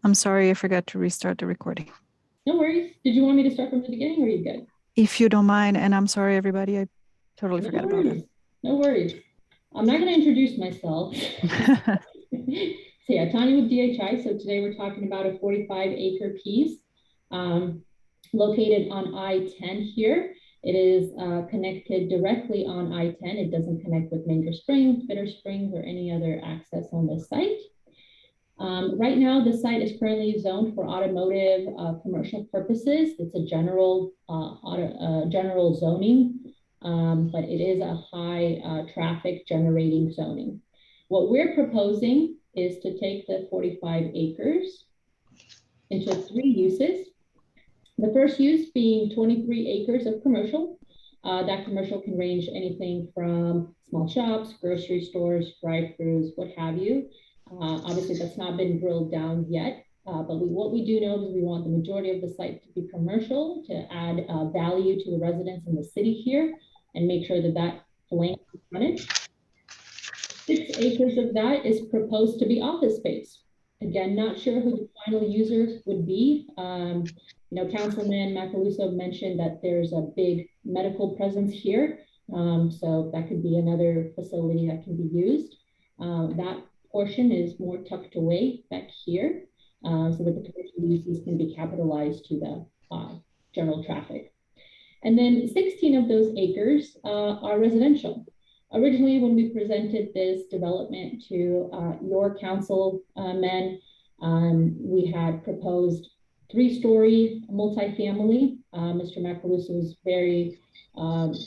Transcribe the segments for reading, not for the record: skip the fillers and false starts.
I'm sorry, I forgot to restart the recording. No worries. Did you want me to start from the beginning or are you good? If you don't mind, and I'm sorry, everybody, I totally No forgot about worries. No worries. I'm not going to introduce myself. that. So yeah, Tanya with DHI. So today we're talking about a 45-acre piece located on I-10 here. It is connected directly on I-10. It doesn't connect with Manger Springs, Bitter Springs, or any other access on the site. Right now, the site is currently zoned for automotive commercial purposes. It's a general general zoning, but it is a high traffic generating zoning. What we're proposing is to take the 45 acres into 3 uses. The first use being 23 acres of commercial. That commercial can range anything from small shops, grocery stores, drive-throughs, what have you. Obviously, that's not been drilled down yet, but what we do know is we want the majority of the site to be commercial to add value to the residents in the city here and make sure that that land is frontage. 6 acres of that is proposed to be office space. Again, not sure who the final user would be. Councilman Macaluso mentioned that there's a big medical presence here. So that could be another facility that can be used. That portion is more tucked away back here so that the commercial uses can be capitalized to the general traffic. And then 16 of those acres are residential. Originally, when we presented this development to your councilmen, we had proposed 3-story multifamily. Mr. Macaluso was very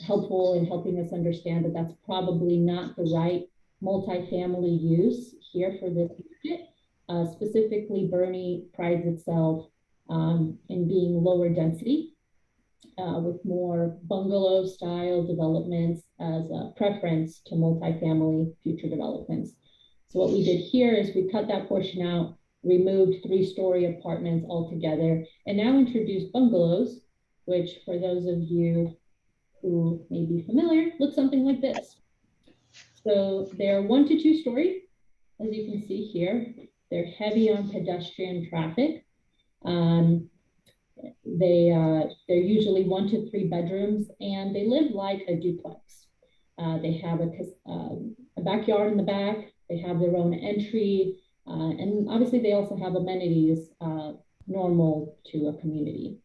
helpful in helping us understand that that's probably not the right multifamily use here for this market. Specifically, Bernie prides itself in being lower density with more bungalow style developments as a preference to multifamily future developments. So what we did here is we cut that portion out, removed 3-story apartments altogether, and now introduced bungalows, which for those of you who may be familiar, look something like this. So they're 1 to 2 story, as you can see here. They're heavy on pedestrian traffic. They're usually 1 to 3 bedrooms, and they live like a duplex. They have a backyard in the back. They have their own entry, and obviously they also have amenities normal to a community.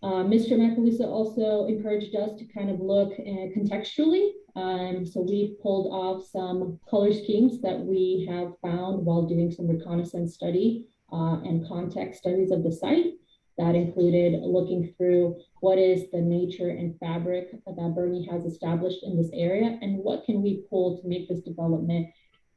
Mr. Macaluso also encouraged us to kind of look contextually. So we pulled off some color schemes that we have found while doing some reconnaissance study and context studies of the site. That included looking through what is the nature and fabric that Bernie has established in this area and what can we pull to make this development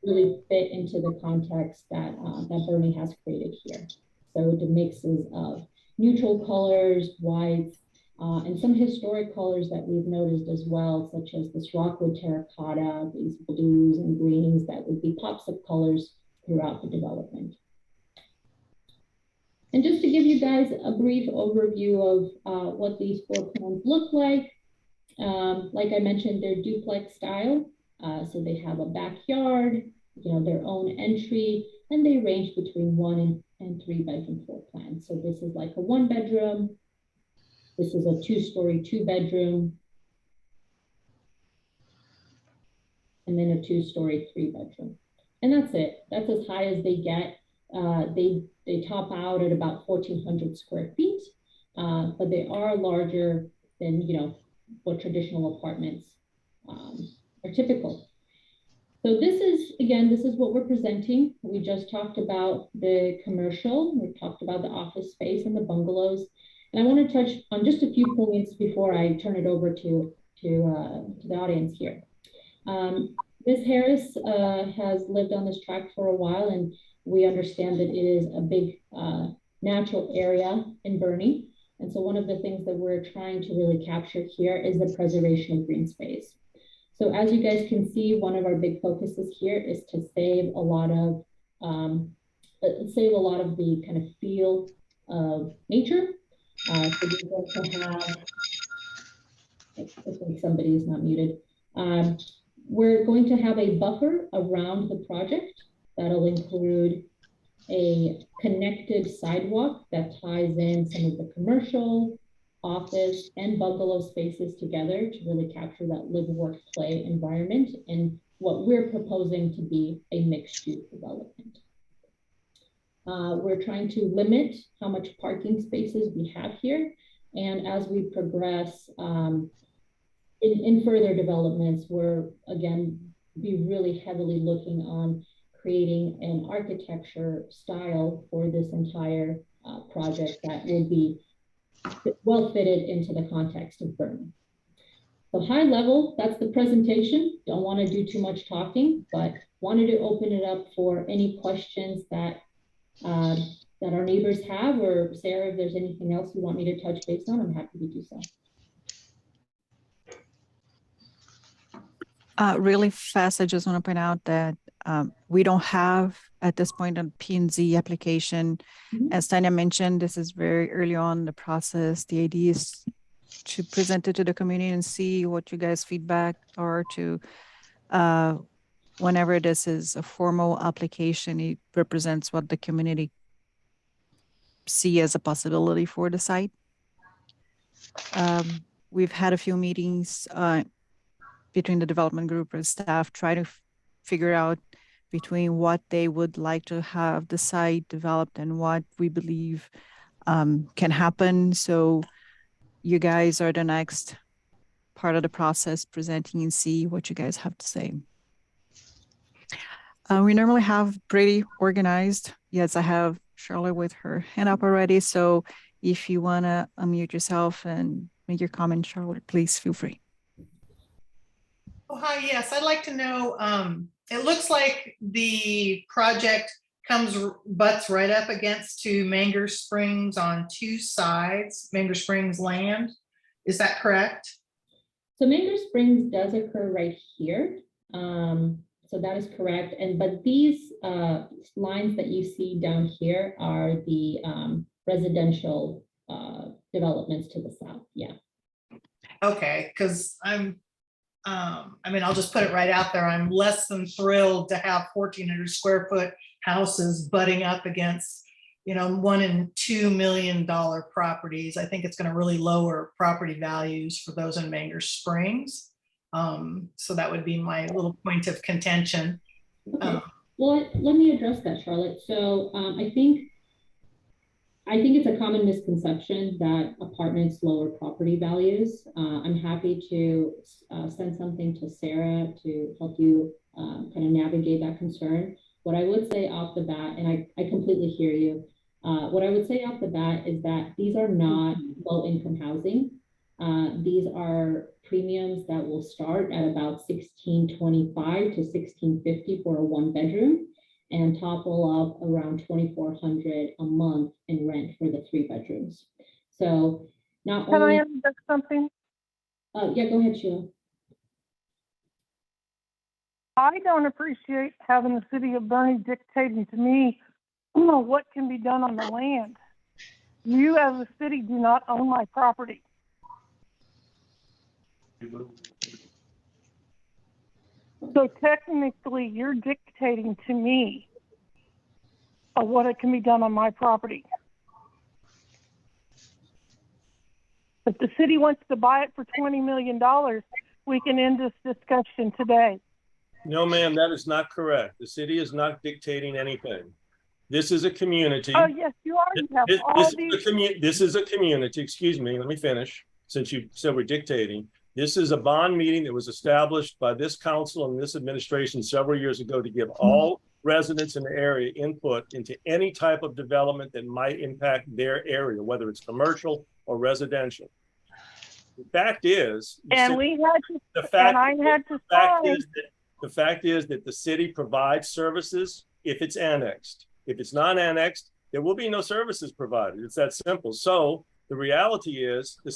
really fit into the context that, that Bernie has created here. So the mixes of neutral colors, whites, and some historic colors that we've noticed as well, such as this rockwood terracotta, these blues and greens that would be pops of colors throughout the development. And just to give you guys a brief overview of what these floor plans look like I mentioned, they're duplex style. So they have a backyard, their own entry, and they range between 1 and 3 bedroom floor plans. So this is like a 1 bedroom. This is a 2-story, 2-bedroom. And then a 2-story, 3-bedroom. And that's it. That's as high as they get. They top out at about 1,400 square feet, but they are larger than what traditional apartments are typical. So this is what we're presenting. We just talked about the commercial, we talked about the office space and the bungalows, and I want to touch on just a few points before I turn it over to the audience here. Ms. Harris has lived on this tract for a while, and we understand that it is a big natural area in Bernie. And so one of the things that we're trying to really capture here is the preservation of green space. So as you guys can see, one of our big focuses here is to save a lot of the kind of feel of nature. So we're going to have, I think somebody is not muted. We're going to have a buffer around the project that'll include a connected sidewalk that ties in some of the commercial, office, and bungalow spaces together to really capture that live, work, play environment and what we're proposing to be a mixed-use development. We're trying to limit how much parking spaces we have here. And as we progress in further developments, we're again, be really heavily looking on creating an architecture style for this entire project that will be well fitted into the context of B.O.N.D. So high level, that's the presentation. Don't want to do too much talking, but wanted to open it up for any questions that that our neighbors have, or Sarah, if there's anything else you want me to touch base on, I'm happy to do so. Really fast, I just want to point out that we don't have at this point a P&Z application. As Tanya mentioned, this is very early on in the process. The idea is to present it to the community and see what you guys' feedback are to whenever this is a formal application, it represents what the community see as a possibility for the site. We've had a few meetings between the development group and staff, try to figure out between what they would like to have the site developed and what we believe can happen. So you guys are the next part of the process, presenting and see what you guys have to say. We normally have pretty organized. Yes, I have Charlotte with her hand up already. So if you want to unmute yourself and make your comment, Charlotte, please feel free. Oh, hi. Yes, I'd like to know, it looks like the project butts right up against to Manger Springs on two sides, Manger Springs land. Is that correct? So Manger Springs does occur right here. So that is correct. But these lines that you see down here are the residential developments to the south. Yeah. Okay, because I mean, I'll just put it right out there. I'm less than thrilled to have 1,400 square foot houses butting up against, you know, $1 and $2 million properties. I think it's going to really lower property values for those in Manger Springs. So that would be my little point of contention. Okay. Well, let me address that, Charlotte. So I think it's a common misconception that apartments lower property values. I'm happy to send something to Sarah to help you kind of navigate that concern. What I would say off the bat, and I completely hear you, what I would say off the bat is that these are not low-income housing. These are premiums that will start at about $1,625 to $1,650 for a one-bedroom, and topple up around $2,400 a month in rent for the 3 bedrooms. So not Can only— I add something? yeah, go ahead, Sheila. I don't appreciate having the city of B.O.N.D dictating to me what can be done on the land. You as a city do not own my property. So technically you're dictating to me of what it can be done on my property. If the city wants to buy it for $20 million, we can end this discussion today. No, ma'am, that is not correct. The city is not dictating anything. This is a community. Oh, yes, you are. You have This is a community. Excuse me, let me finish. Since you said we're dictating, this is a bond meeting that was established by this council and this administration several years ago to give all residents in the area input into any type of development that might impact their area, whether it's commercial or residential. The fact is, the fact is that the city provides services if it's annexed. If it's not annexed, there will be no services provided. It's that simple. So the reality is the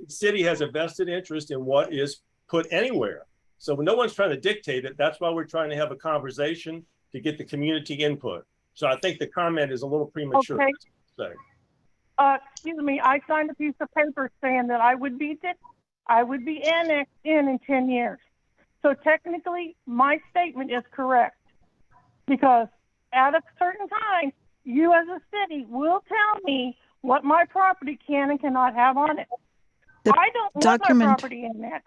city has a vested interest in what is put anywhere. So when no one's trying to dictate it, that's why we're trying to have a conversation to get the community input. So I think the comment is a little premature. Okay. Excuse me, I signed a piece of paper saying that I would be annexed in 10 years. So technically, my statement is correct because at a certain time, you as a city will tell me what my property can and cannot have on it. The I don't want document- my property annexed.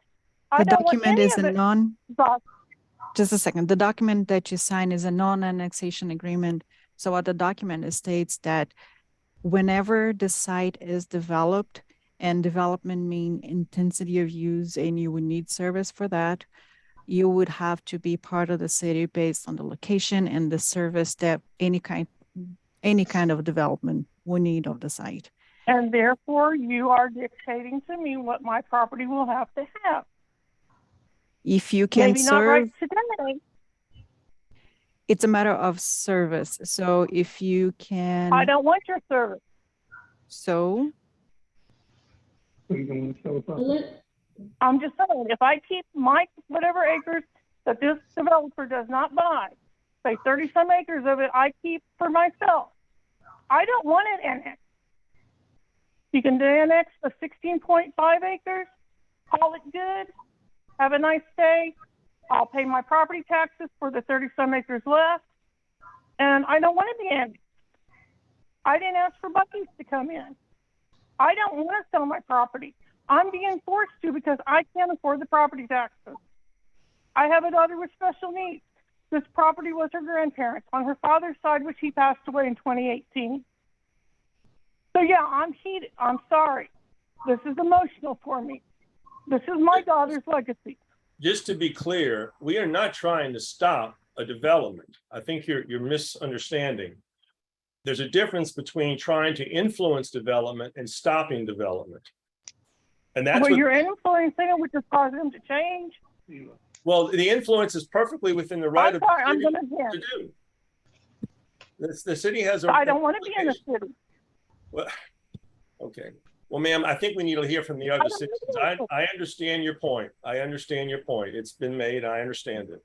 I The don't want document any is of a it. just a second. The document that you sign is a non-annexation agreement. So what the document states that whenever the site is developed, and development mean intensity of use, and you would need service for that, you would have to be part of the city based on the location and the service that any kind of development would need of the site. And therefore, you are dictating to me what my property will have to have. If you can Maybe not right serve, today. it's a matter of service. So if you can, I don't want your service. so I'm just saying, if I keep my whatever acres that this developer does not buy, say 30 some acres of it, I keep for myself. I don't want it annexed. You can annex the 16.5 acres, call it good, have a nice day. I'll pay my property taxes for the 30 some acres left, and I don't want to be annexed. I didn't ask for Buc-ee's to come in. I don't want to sell my property. I'm being forced to because I can't afford the property taxes. I have a daughter with special needs. This property was her grandparents on her father's side, which he passed away in 2018. So yeah, I'm heated. I'm sorry. This is emotional for me. This is my daughter's legacy. Just to be clear, we are not trying to stop a development. I think you're misunderstanding. There's a difference between trying to influence development and stopping development. And that's well, what you're influencing it, which is causing them to change. Well, the influence is perfectly within the right I'm sorry, I'm of going to do. The city has a. I don't want to be in the city. Well, okay. Well, ma'am, I think we need to hear from the other citizens. I understand your point. I understand your point. It's been made. I understand it.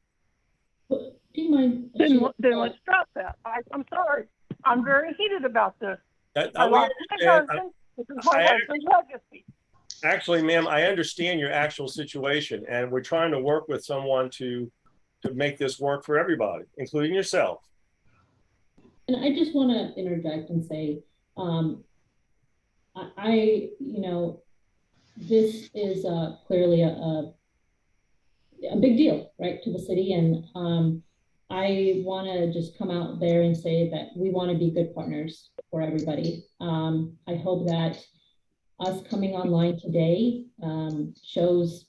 Do you mind? Then let's drop that. I'm sorry. I'm very heated about this. I we lost my understand. husband. This is my husband's legacy. Actually, ma'am, I understand your actual situation, and we're trying to work with someone to make this work for everybody, including yourself. And I just want to interject and say, this is clearly a big deal, right, to the city. And I want to just come out there and say that we want to be good partners for everybody. I hope that us coming online today shows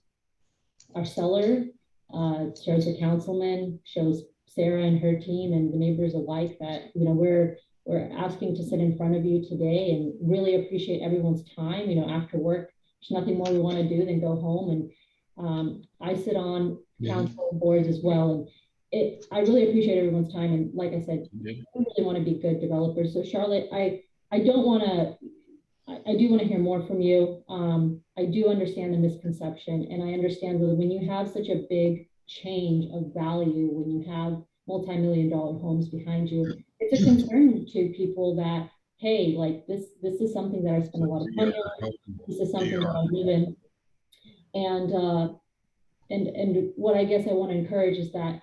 our seller, shows the councilman, shows Sarah and her team and the neighbors alike that, we're asking to sit in front of you today and really appreciate everyone's time. After work, there's nothing more we want to do than go home. And I sit on council boards as well. And I really appreciate everyone's time. And like I said, we really want to be good developers. So Charlotte, I do want to hear more from you. I do understand the misconception, and I understand that when you have such a big change of value, when you have multi-million-dollar homes behind you, it's a concern to people that, hey, like this is something that I spend a lot of money on. This is something that I live in. And what I guess I want to encourage is that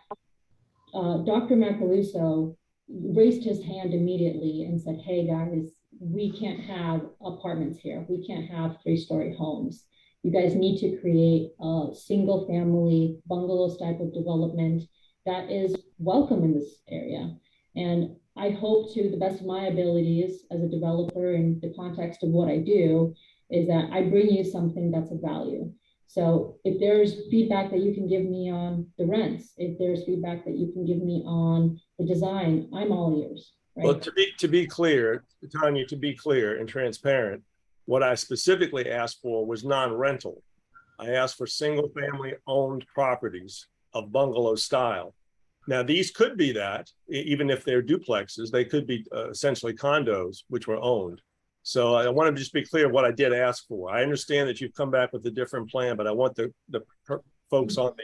Dr. Macaluso raised his hand immediately and said, hey guys, we can't have apartments here. We can't have 3-story homes. You guys need to create a single family bungalows type of development that is welcome in this area. And I hope, to the best of my abilities as a developer in the context of what I do, is that I bring you something that's of value. So if there's feedback that you can give me on the rents, if there's feedback that you can give me on the design, I'm all ears. Right? Well, to be clear, Tanya, to be clear and transparent, what I specifically asked for was non-rental. I asked for single family owned properties of bungalow style. Now, these could be that, even if they're duplexes, they could be essentially condos, which were owned. So I want to just be clear what I did ask for. I understand that you've come back with a different plan, but I want the folks on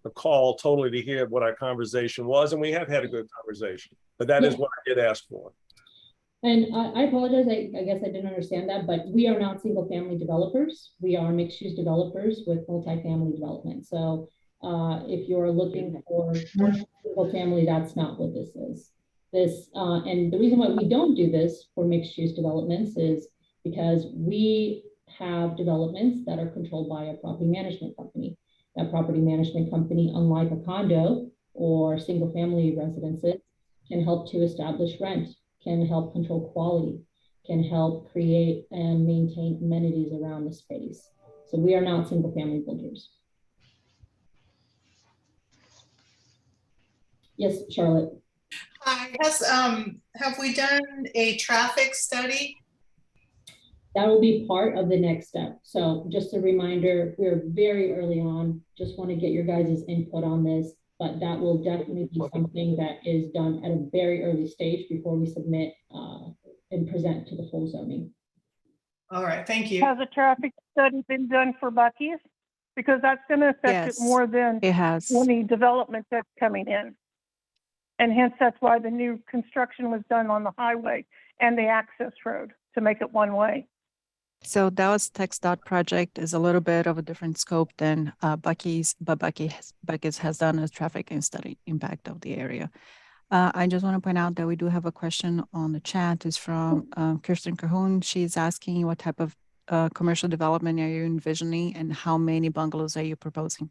the call totally to hear what our conversation was. And we have had a good conversation, but that is what I did ask for. And I apologize, I guess I didn't understand that, but we are not single family developers. We are mixed use developers with multifamily development. So if you're looking for single family, that's not what this is. This, and the reason why we don't do this for mixed use developments is because we have developments that are controlled by a property management company. That property management company, unlike a condo or single family residences, can help to establish rent, can help control quality, can help create and maintain amenities around the space. So we are not single family builders. Yes, Charlotte. Hi, yes, have we done a traffic study? That will be part of the next step. So just a reminder, we're very early on, just want to get your guys' input on this, but that will definitely be something that is done at a very early stage before we submit and present to the full zoning. All right, thank you. Has a traffic study been done for Buc-ee's? Because that's going to affect it more than it has. any development that's coming in. And hence, that's why the new construction was done on the highway and the access road to make it one way. So Dallas Tech Dot project is a little bit of a different scope than Buc-ee's, but Buc-ee's has done a traffic and study impact of the area. I just want to point out that we do have a question on the chat. It's from Kirsten Cahoon. She's asking what type of commercial development are you envisioning and how many bungalows are you proposing?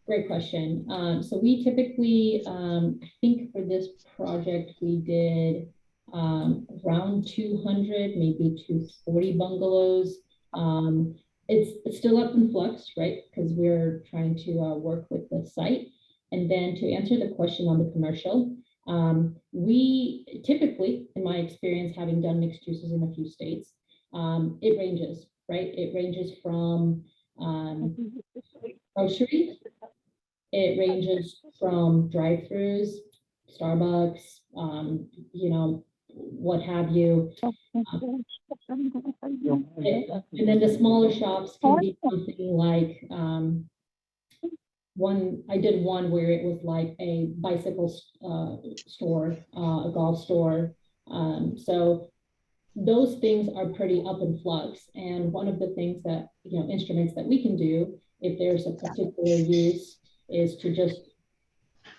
Great question. So we typically, I think for this project, we did around 200, maybe 240 bungalows. It's still up in flux, right? Because we're trying to work with the site. And then to answer the question on the commercial, we typically, in my experience, having done mixed uses in a few states, it ranges, right? It ranges from groceries. It ranges from drive-throughs, Starbucks, you know, what have you. And then the smaller shops can be something like I did one where it was like a bicycle store, a golf store. So those things are pretty up in flux. And one of the things that, you know, instruments that we can do if there's a particular use is to just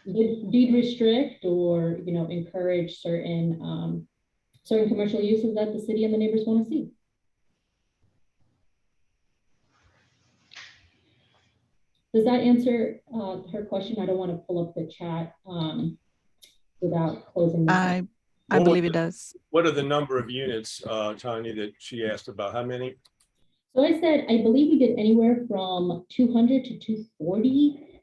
deed restrict or, you know, encourage certain certain commercial uses that the city and the neighbors want to see. Does that answer her question? I don't want to pull up the chat without closing this up. I believe it does. What are the number of units, Tanya, that she asked about? How many? So I said, I believe we did anywhere from 200 to 240.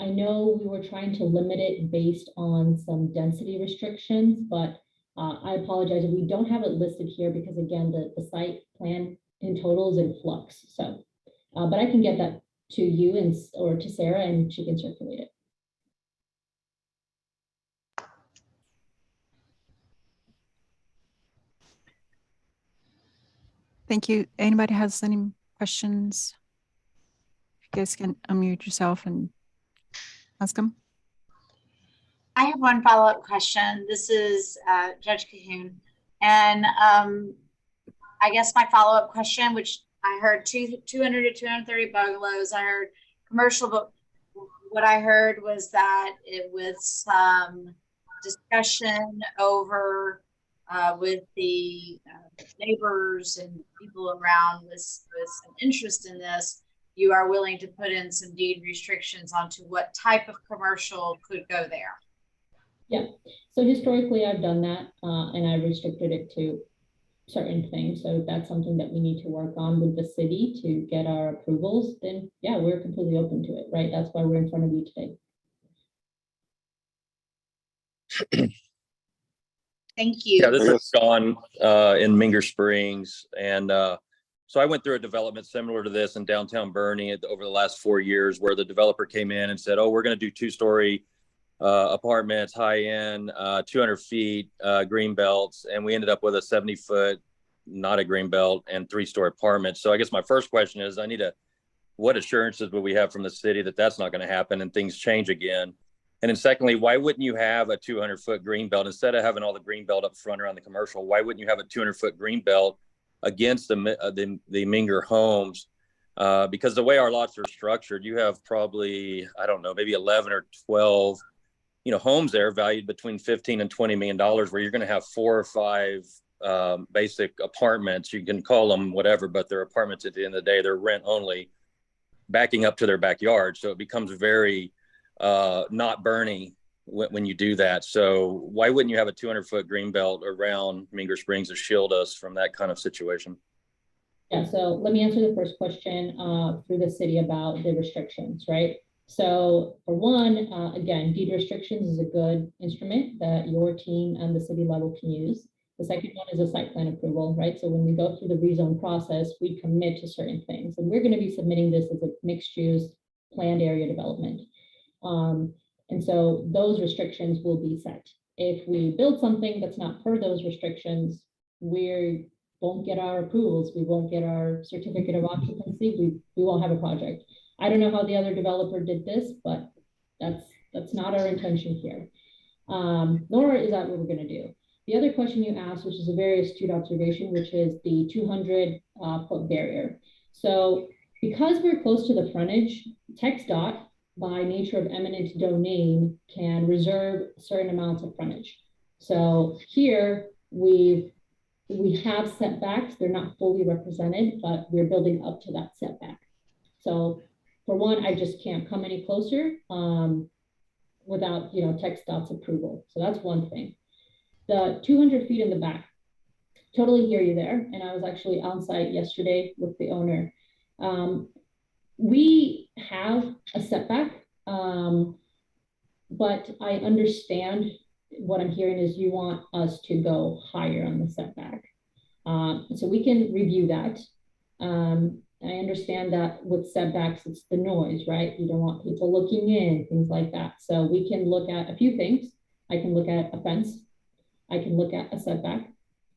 I know we were trying to limit it based on some density restrictions, but I apologize if we don't have it listed here because again, the site plan in total is in flux. So, but I can get that to you and or to Sarah and she can circulate it. Thank you. Anybody has any questions? You guys can unmute yourself and ask them. I have one follow-up question. This is Judge Cahoon. And I guess my follow-up question, which I heard 200 to 230 bungalows, I heard commercial, but what I heard was that it was some discussion over with the neighbors and people around with some interest in this. You are willing to put in some deed restrictions onto what type of commercial could go there. Yeah, so historically I've done that and I restricted it to certain things. So if that's something that we need to work on with the city to get our approvals, then yeah, we're completely open to it, right? That's why we're in front of you today. Thank you. Yeah, this is John in Minger Springs. And so I went through a development similar to this in downtown Boerne over the last 4 years where the developer came in and said, oh, we're going to do 2-story apartments, high end, 200 feet, green belts. And we ended up with a 70-foot, not a green belt, and 3-story apartments. So I guess my first question is, what assurances would we have from the city that that's not going to happen and things change again? And then secondly, why wouldn't you have a 200-foot green belt instead of having all the green belt up front around the commercial? Why wouldn't you have a 200-foot green belt against the Minger homes? Because the way our lots are structured, you have probably, I don't know, maybe 11 or 12, homes there valued between 15 and $20 million, where you're going to have 4 or 5 basic apartments. You can call them whatever, but they're apartments at the end of the day. They're rent only, backing up to their backyard. So it becomes very not Bernie when you do that. So why wouldn't you have a 200-foot green belt around Minger Springs to shield us from that kind of situation? Yeah, so let me answer the first question through the city about the restrictions, right? So for one, again, deed restrictions is a good instrument that your team and the city level can use. The second one is a site plan approval, right? So when we go through the rezone process, we commit to certain things, and we're going to be submitting this as a mixed use planned area development. And so those restrictions will be set. If we build something that's not per those restrictions, we won't get our approvals, we won't get our certificate of occupancy, we won't have a project. I don't know how the other developer did this, but that's not our intention here. Nor is that what we're going to do. The other question you asked, which is a very astute observation, which is the 200-foot barrier. So because we're close to the frontage, TxDOT, by nature of eminent domain, can reserve certain amounts of frontage. So here we have setbacks. They're not fully represented, but we're building up to that setback. So for one, I just can't come any closer without, TxDOT's approval. So that's one thing. The 200 feet in the back, totally hear you there. And I was actually on site yesterday with the owner. We have a setback, but I understand what I'm hearing is you want us to go higher on the setback. So we can review that. I understand that with setbacks, it's the noise, right? You don't want people looking in, things like that. So we can look at a few things. I can look at a fence. I can look at a setback.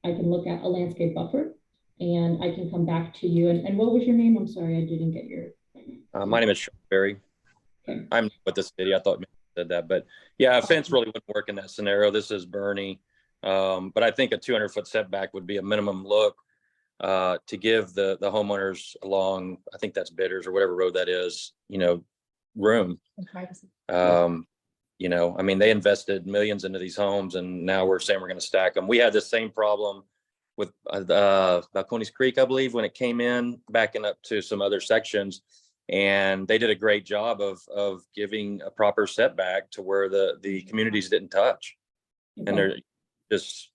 I can look at a landscape buffer, and I can come back to you. And what was your name? I'm sorry, I didn't get your. My name is Sean Berry. Okay. I'm with the city. I thought maybe I said that, but yeah, a fence really wouldn't work in that scenario. This is Bernie. But I think a 200-foot setback would be a minimum look to give the homeowners along, I think that's Bidders or whatever road that is, room. And privacy. I mean, they invested millions into these homes, and now we're saying we're going to stack them. We had the same problem with Balcones Creek, I believe, when it came in, backing up to some other sections. And they did a great job of giving a proper setback to where the communities didn't touch. Okay. And they're just,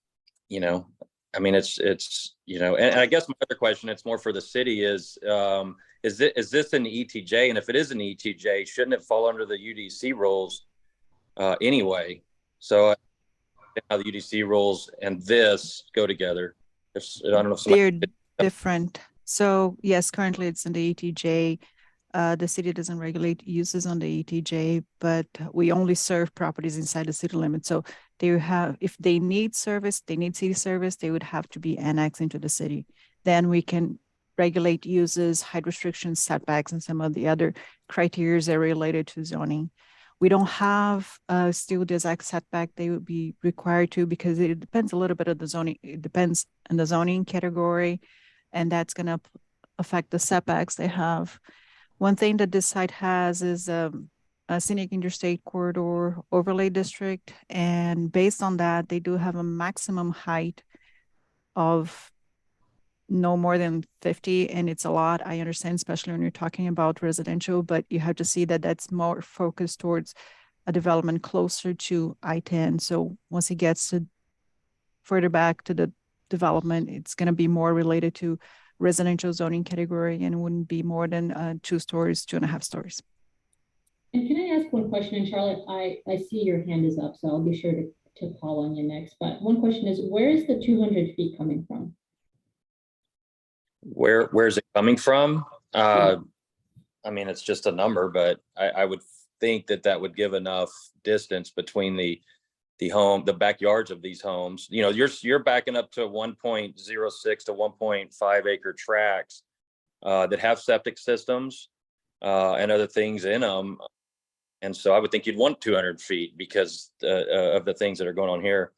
I mean, it's and I guess my other question, it's more for the city, is this an ETJ? And if it is an ETJ, shouldn't it fall under the UDC rules anyway? So how the UDC rules and this go together. I don't know if they're different. So yes, currently it's in the ETJ. The city doesn't regulate uses on the ETJ, but we only serve properties inside the city limits. So they have, if they need service, they need city service, they would have to be annexed into the city. Then we can regulate uses, height restrictions, setbacks, and some of the other criteria that are related to zoning. We don't have still this exact setback they would be required to, because it depends a little bit of the zoning. It depends on the zoning category, and that's going to affect the setbacks they have. One thing that this site has is a scenic interstate corridor overlay district. And based on that, they do have a maximum height of no more than 50. And it's a lot, I understand, especially when you're talking about residential, but you have to see that that's more focused towards a development closer to I-10. So once it gets to further back to the development, it's going to be more related to residential zoning category, and wouldn't be more than 2 stories, 2.5 stories. And can I ask one question? And Charlotte, I see your hand is up, so I'll be sure to call on you next. But one question is, where is the 200 feet coming from? Where is it coming from? I mean, it's just a number, but I would think that would give enough distance between the backyards of these homes. You're backing up to 1.06 to 1.5 acre tracts that have septic systems and other things in them. And so I would think you'd want 200 feet because of the things that are going on here.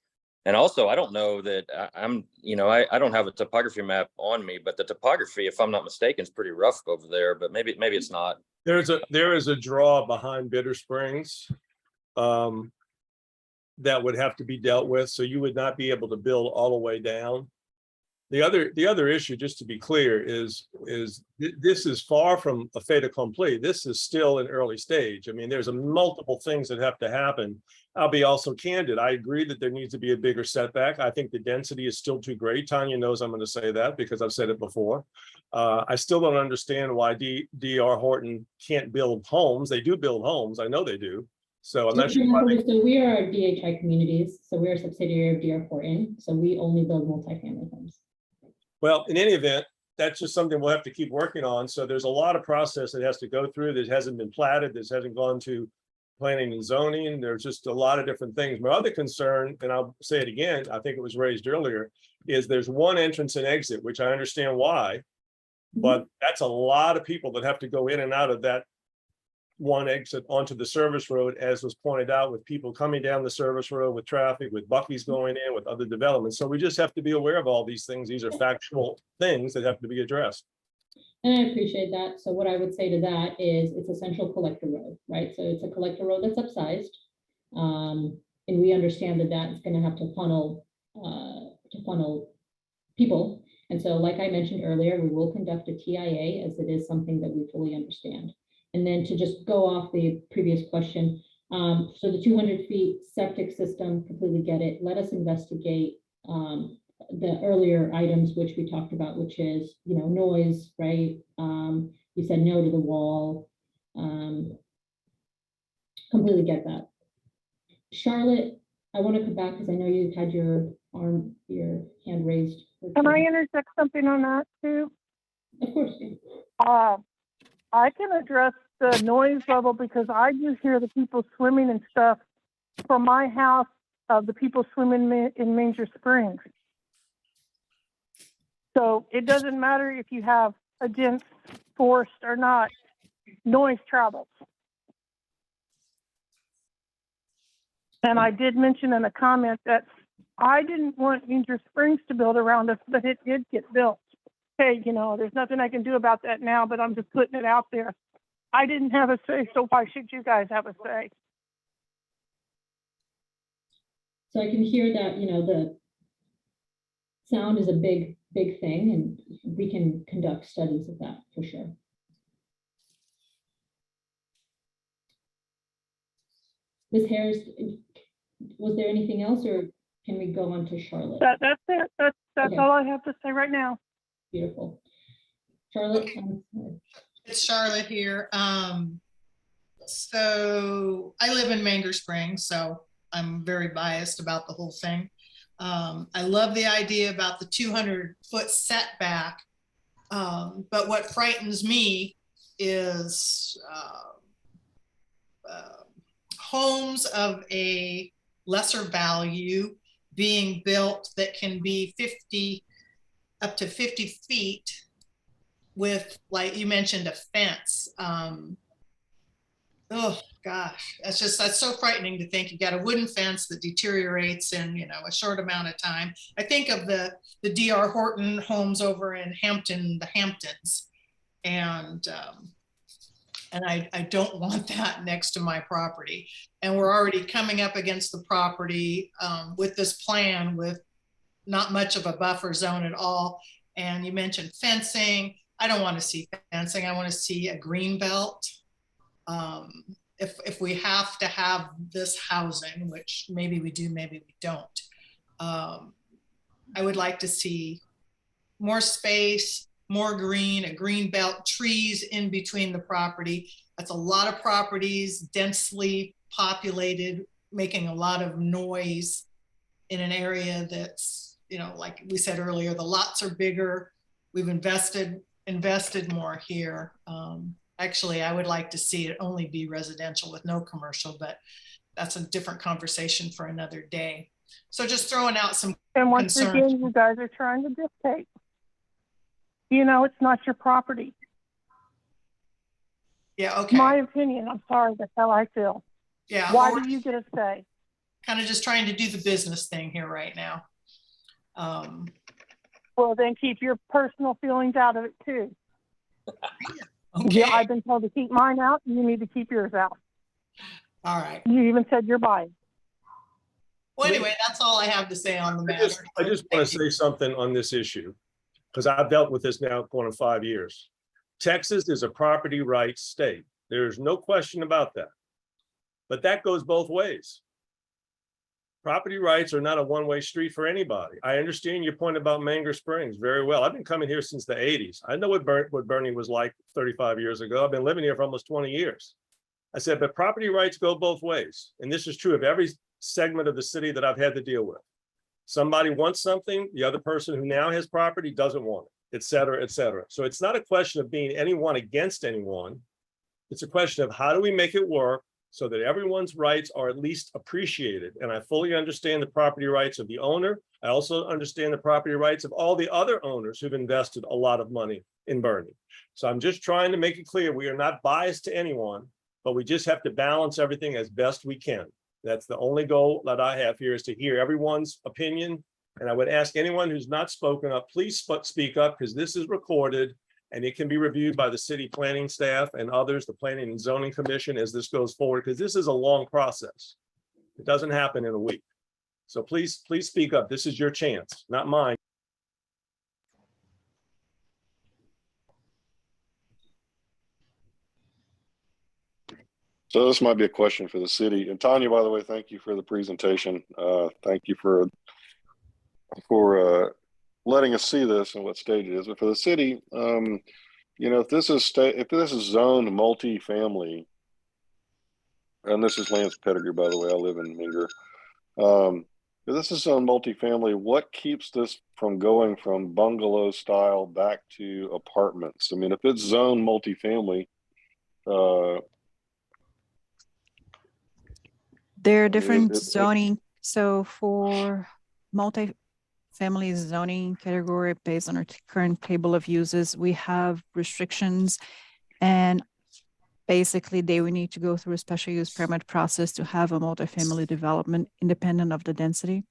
And also, I don't know that I don't have a topography map on me, but the topography, if I'm not mistaken, is pretty rough over there, but maybe it's not. There is a draw behind Bitter Springs. that would have to be dealt with. So you would not be able to build all the way down. The other issue, just to be clear, is this is far from a fait accompli. This is still an early stage. I mean, there's multiple things that have to happen. I'll be also candid. I agree that there needs to be a bigger setback. I think the density is still too great. Tanya knows I'm going to say that because I've said it before. I still don't understand why D.R. Horton can't build homes. They do build homes. I know they do. So I'm not sure why they... So we are DHI Communities. So we're a subsidiary of D.R. Horton. So we only build multifamily homes. Well, in any event, that's just something we'll have to keep working on. So there's a lot of process that has to go through. This hasn't been platted. This hasn't gone to planning and zoning. There's just a lot of different things. My other concern, and I'll say it again, I think it was raised earlier, is there's one entrance and exit, which I understand why, but that's a lot of people that have to go in and out of that one exit onto the service road, as was pointed out, with people coming down the service road, with traffic, with Buc-ee's going in, with other developments. So we just have to be aware of all these things. These are factual things that have to be addressed. And I appreciate that. So what I would say to that is it's a central collector road, right? So it's a collector road that's upsized. And we understand that that's going to have to funnel people. And so, like I mentioned earlier, we will conduct a TIA, as it is something that we fully understand. And then to just go off the previous question, so the 200 feet septic system, completely get it. Let us investigate the earlier items which we talked about, which is, you know, noise, right? You said no to the wall. Completely get that. Charlotte, I want to come back because I know you had your hand raised. Can I interject something on that too? Of course. Yeah. I can address the noise level because I do hear the people swimming and stuff from my house of the people swimming in Manger Springs. So it doesn't matter if you have a dense forest or not, noise travels. And I did mention in a comment that I didn't want Manger Springs to build around us, but it did get built. Hey, you know, there's nothing I can do about that now, but I'm just putting it out there. I didn't have a say, so why should you guys have a say? So I can hear that, you know, the sound is a big thing, and we can conduct studies of that for sure. Ms. Harris, was there anything else, or can we go on to Charlotte? That's it. That's okay. All I have to say right now. Beautiful. Charlotte? Okay. It's Charlotte here. So I live in Manger Springs, so I'm very biased about the whole thing. I love the idea about the 200-foot setback, but what frightens me is homes of a lesser value being built that can be up to 50 feet with, like you mentioned, a fence. Oh gosh, that's so frightening to think. You got a wooden fence that deteriorates in, you know, a short amount of time. I think of the D.R. Horton homes over in Hampton, the Hamptons, and I don't want that next to my property. And we're already coming up against the property with this plan with not much of a buffer zone at all. And you mentioned fencing. I don't want to see fencing. I want to see a green belt. If we have to have this housing, which maybe we do, maybe we don't, I would like to see more space, more green, a green belt, trees in between the property. That's a lot of properties, densely populated, making a lot of noise in an area that's, you know, like we said earlier, the lots are bigger. We've invested more here. Actually, I would like to see it only be residential with no commercial, but that's a different conversation for another day. So just throwing out some and once concerns. again, you guys are trying to dictate. You know, it's not your property. Yeah, okay. My opinion, I'm sorry, that's how I feel. Yeah. Why do you get a say? Kind of just trying to do the business thing here right now. Well, then keep your personal feelings out of it too. Okay. Yeah, I've been told to keep mine out. You need to keep yours out. All right. You even said you're biased. Well, anyway, that's all I have to say on the matter. I just want to say something on this issue, because I've dealt with this now going on 5 years. Texas is a property rights state. There's no question about that. But that goes both ways. Property rights are not a one-way street for anybody. I understand your point about Manger Springs very well. I've been coming here since the 80s. I know what Bernie was like 35 years ago. I've been living here for almost 20 years. I said, but property rights go both ways. And this is true of every segment of the city that I've had to deal with. Somebody wants something, the other person who now has property doesn't want it, et cetera, et cetera. So it's not a question of being anyone against anyone. It's a question of how do we make it work so that everyone's rights are at least appreciated. And I fully understand the property rights of the owner. I also understand the property rights of all the other owners who've invested a lot of money in Bernie. So I'm just trying to make it clear we are not biased to anyone, but we just have to balance everything as best we can. That's the only goal that I have here, is to hear everyone's opinion. And I would ask anyone who's not spoken up, please speak up, because this is recorded and it can be reviewed by the city planning staff and others, the Planning and Zoning Commission, as this goes forward, because this is a long process. It doesn't happen in a week. So please speak up. This is your chance, not mine. So this might be a question for the city. And Tanya, by the way, thank you for the presentation. Thank you for letting us see this and what stage it is. But for the city, you know, if this is zoned multifamily, and this is Lance Pettigrew, by the way, I live in Minger. If this is zoned multifamily, what keeps this from going from bungalow style back to apartments? I mean, if it's zoned multifamily, there are different zoning. So for multi-family zoning category, based on our current table of uses, we have restrictions, and basically they will need to go through a special use permit process to have a multifamily development independent of the density.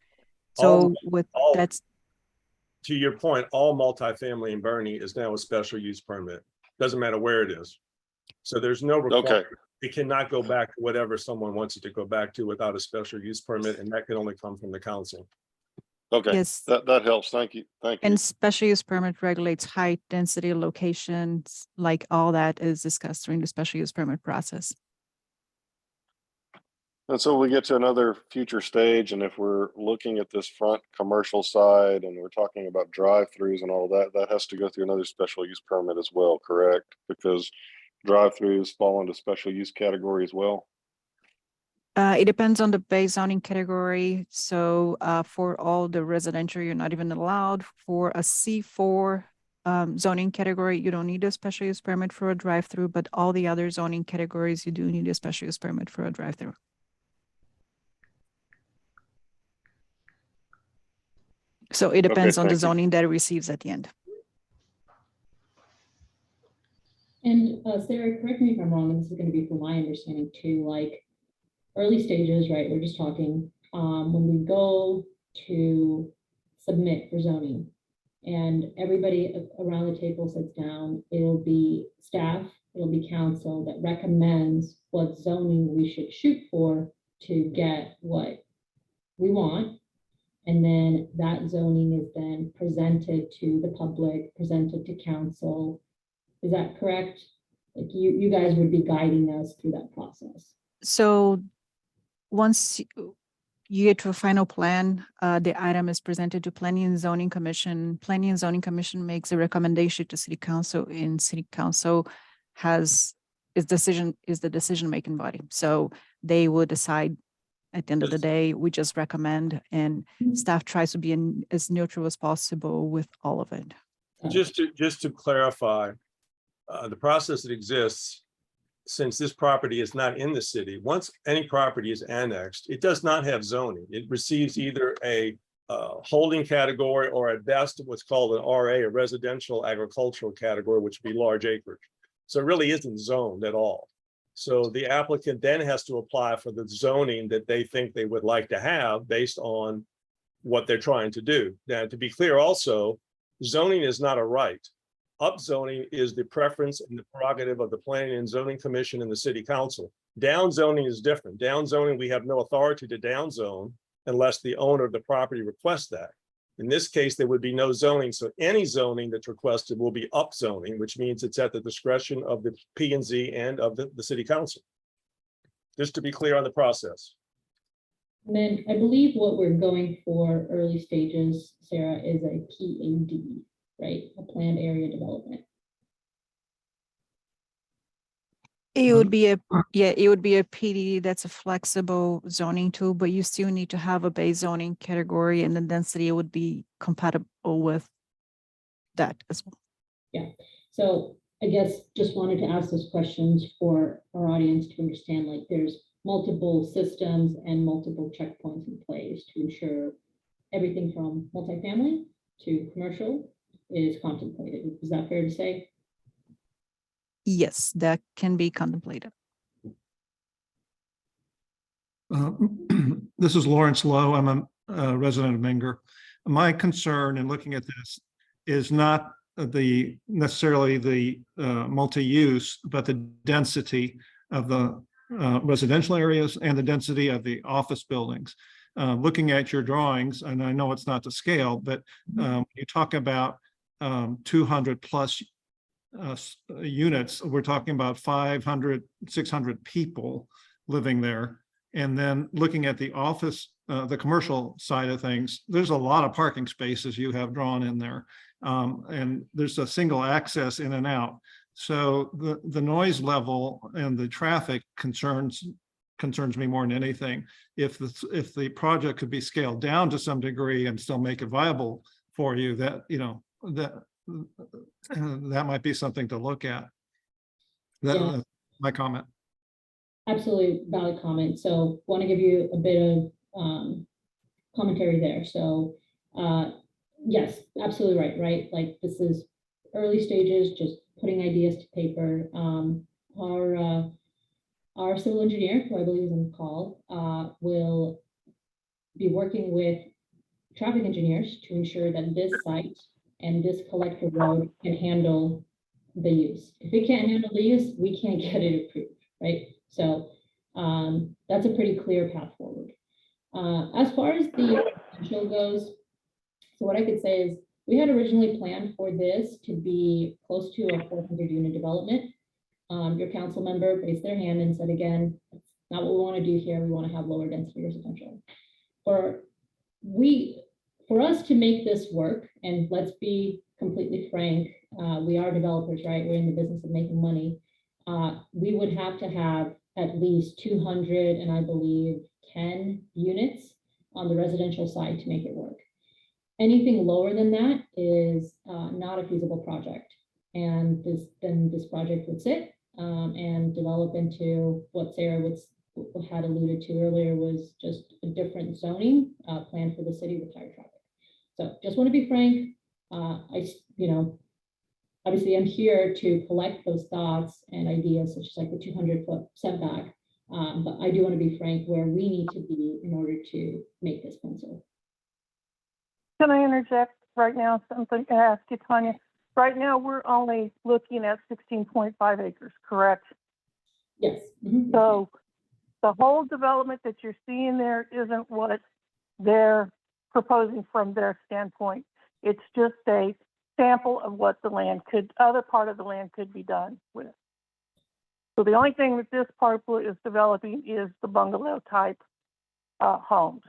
So that's to your point, all multifamily in Bernie is now a special use permit. Doesn't matter where it is. So there's no requirement. Okay. It cannot go back to whatever someone wants it to go back to without a special use permit, and that can only come from the council. Okay, yes, that helps. Thank you. Thank you. And special use permit regulates height, density, locations, like all that is discussed during the special use permit process. And so we get to another future stage, and if we're looking at this front commercial side and we're talking about drive-throughs and all that, that has to go through another special use permit as well, correct? Because drive-throughs fall into special use category as well. It depends on the base zoning category. So for all the residential, you're not even allowed. For a C4 zoning category, you don't need a special use permit for a drive-through, but all the other zoning categories, you do need a special use permit for a drive-through. So it depends on the zoning that it receives at the end. And Sarah, correct me if I'm wrong, and this is going to be from my understanding too, like early stages, right? We're just talking when we go to submit for zoning and everybody around the table sits down, it'll be staff, it'll be council that recommends what zoning we should shoot for to get what we want. And then that zoning is then presented to the public, presented to council. Is that correct? Like you guys would be guiding us through that process. So once you get to a final plan, the item is presented to Planning and Zoning Commission. Planning and Zoning Commission makes a recommendation to City Council, and City Council is the decision-making body. So they will decide at the end of the day. We just recommend, and staff tries to be as neutral as possible with all of it. Just to clarify, the process that exists, since this property is not in the city, once any property is annexed, it does not have zoning. It receives either a holding category or at best what's called an RA, a residential agricultural category, which would be large acreage. So it really isn't zoned at all. So the applicant then has to apply for the zoning that they think they would like to have based on what they're trying to do. Now, to be clear also, zoning is not a right. Upzoning is the preference and the prerogative of the Planning and Zoning Commission and the City Council. Downzoning is different. Downzoning, we have no authority to downzone unless the owner of the property requests that. In this case, there would be no zoning. So any zoning that's requested will be upzoning, which means it's at the discretion of the P&Z and of the city council. Just to be clear on the process. And then I believe what we're going for early stages, Sarah, is a P.A.D, right? A planned area development. It would be a, yeah, it would be a PD that's a flexible zoning tool, but you still need to have a base zoning category, and the density would be compatible with that as well. Yeah, so I guess just wanted to ask those questions for our audience to understand, like there's multiple systems and multiple checkpoints in place to ensure everything from multifamily to commercial is contemplated. Is that fair to say? Yes, that can be contemplated. This is Lawrence Lowe. I'm a resident of Menger. My concern in looking at this is not necessarily the multi-use, but the density of the residential areas and the density of the office buildings. Looking at your drawings, and I know it's not to scale, but you talk about 200 plus units, we're talking about 500, 600 people living there. And then looking at the office, the commercial side of things, there's a lot of parking spaces you have drawn in there. And there's a single access in and out. So the noise level and the traffic concerns me more than anything. If the project could be scaled down to some degree and still make it viable for you, that, you know, that might be something to look at. That's my comment. Absolutely valid comment. So want to give you a bit of commentary there. So yes, absolutely right. Like this is early stages, just putting ideas to paper. Our civil engineer, who I believe is on the call, will be working with traffic engineers to ensure that this site and this collector road can handle the use. If it can't handle the use, we can't get it approved, right? So that's a pretty clear path forward. As far as the potential goes, so what I could say is we had originally planned for this to be close to a 400 unit development. Your council member raised their hand and said, again, that's not what we want to do here. We want to have lower density residential. For us to make this work, and let's be completely frank, we are developers, right? We're in the business of making money. We would have to have at least 200 and I believe 10 units on the residential side to make it work. Anything lower than that is not a feasible project. And this project would sit and develop into what Sarah had alluded to earlier, was just a different zoning plan for the city with higher traffic. So just want to be frank. Obviously I'm here to collect those thoughts and ideas, such as like the 200-foot setback. But I do want to be frank where we need to be in order to make this pencil. Can I interject right now something to ask you, Tanya? Right now, we're only looking at 16.5 acres, correct? Yes. So the whole development that you're seeing there isn't what they're proposing from their standpoint. It's just a sample of what the other part of the land could be done with. So the only thing that this parcel is developing is the bungalow type homes.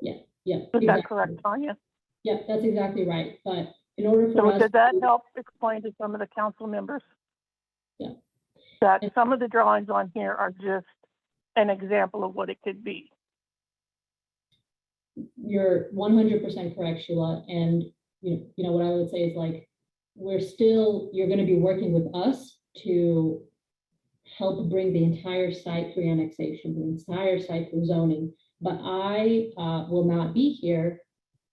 Yeah. Is exactly. that correct, Tanya? Yeah, that's exactly right. But in order for us, did that help explain to some of the council members? Yeah. That some of the drawings on here are just an example of what it could be. You're 100% correct, Sheila. And you know what I would say is, like, you're going to be working with us to help bring the entire site through annexation, the entire site through zoning. But I will not be here,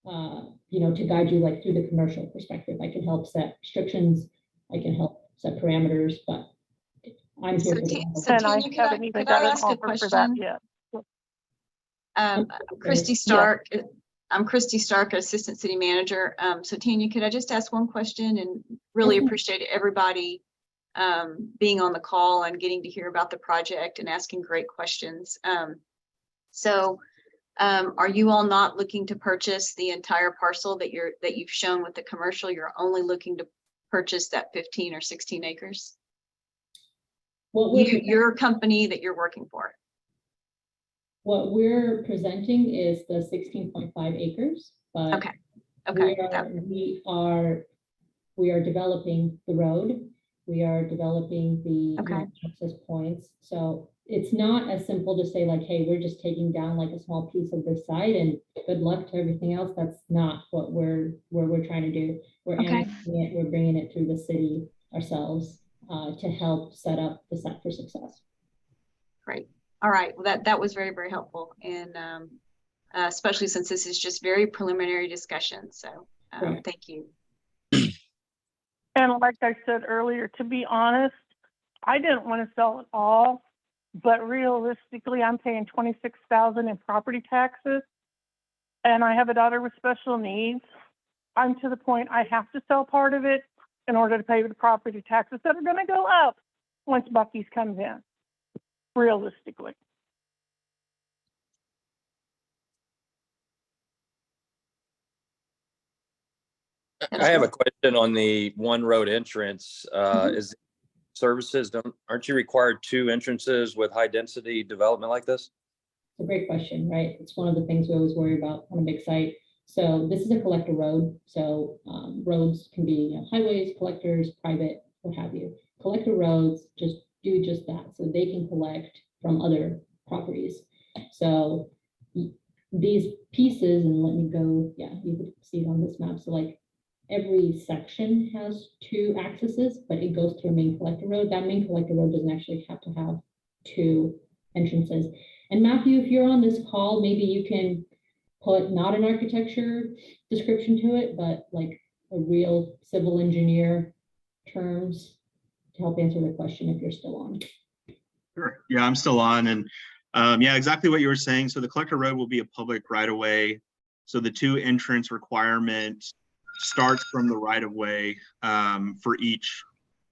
to guide you like through the commercial perspective. I can help set restrictions, I can help set parameters, but I'm here. And I haven't even got an offer for that yet. Christy Stark. I'm Christy Stark, Assistant City Manager. So Tanya, could I just ask one question? And really appreciate everybody being on the call and getting to hear about the project and asking great questions. So are you all not looking to purchase the entire parcel that you've shown with the commercial? You're only looking to purchase that 15 or 16 acres? Your company that you're working for. What we're presenting is the 16.5 acres, but Okay. Okay. we are developing the road. We are developing the access points. So it's not as simple to say like, hey, we're just taking down like a small piece of this site and good luck to everything else. That's not what we're trying to do. We're annexing it, we're bringing it through the city ourselves to help set up the site for success. Great. All right. Well, that was very, very helpful. And especially since this is just very preliminary discussion. So thank you. And like I said earlier, to be honest, I didn't want to sell it all, but realistically, I'm paying $26,000 in property taxes, and I have a daughter with special needs. I'm to the point I have to sell part of it in order to pay the property taxes that are going to go up once Buc-ee's comes in, realistically. I have a question on the one road entrance. Is services, aren't you required 2 entrances with high density development like this? It's a great question, right? It's one of the things we always worry about on a big site. So this is a collector road. So roads can be highways, collectors, private, what have you. Collector roads just do just that. So they can collect from other properties. So these pieces, and let me go, yeah, you can see it on this map. So like every section has 2 accesses, but it goes through a main collector road. That main collector road doesn't actually have to have 2 entrances. And Matthew, if you're on this call, maybe you can put not an architecture description to it, but like a real civil engineer terms to help answer the question if you're still on. Sure. Yeah, I'm still on. And yeah, exactly what you were saying. So the collector road will be a public right of way. So the 2 entrance requirement starts from the right of way for each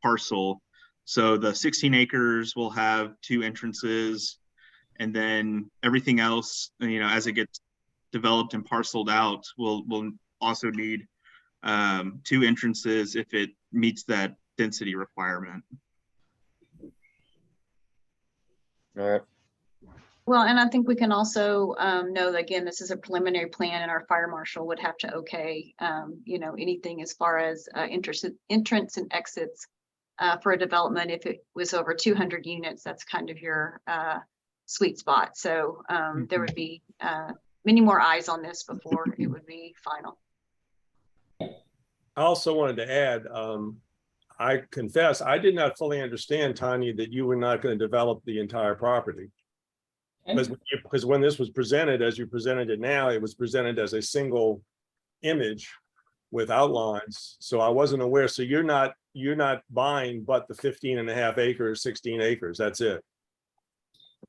parcel. So the 16 acres will have 2 entrances, and then everything else, as it gets developed and parceled out, will also need 2 entrances if it meets that density requirement. All right. Well, and I think we can also know that, again, this is a preliminary plan, and our fire marshal would have to okay, anything as far as entrance and exits for a development. If it was over 200 units, that's kind of your sweet spot. So there would be many more eyes on this before it would be final. I also wanted to add, I confess, I did not fully understand, Tanya, that you were not going to develop the entire property. Because when this was presented, as you presented it now, it was presented as a single image with outlines. So I wasn't aware. So you're not buying but the 15.5 acres, 16 acres. That's it.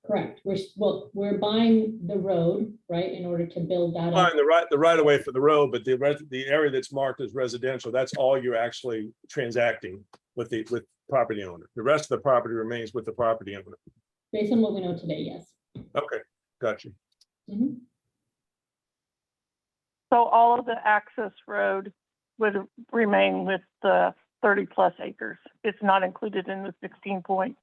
Correct. We're buying the road, right, in order to build that up. Buying the right of way for the road, but the area that's marked as residential, that's all you're actually transacting with property owner. The rest of the property remains with the property owner. Based on what we know today, yes. Okay, gotcha. Mm-hmm. So all of the access road would remain with the 30 plus acres. It's not included in the 16.5.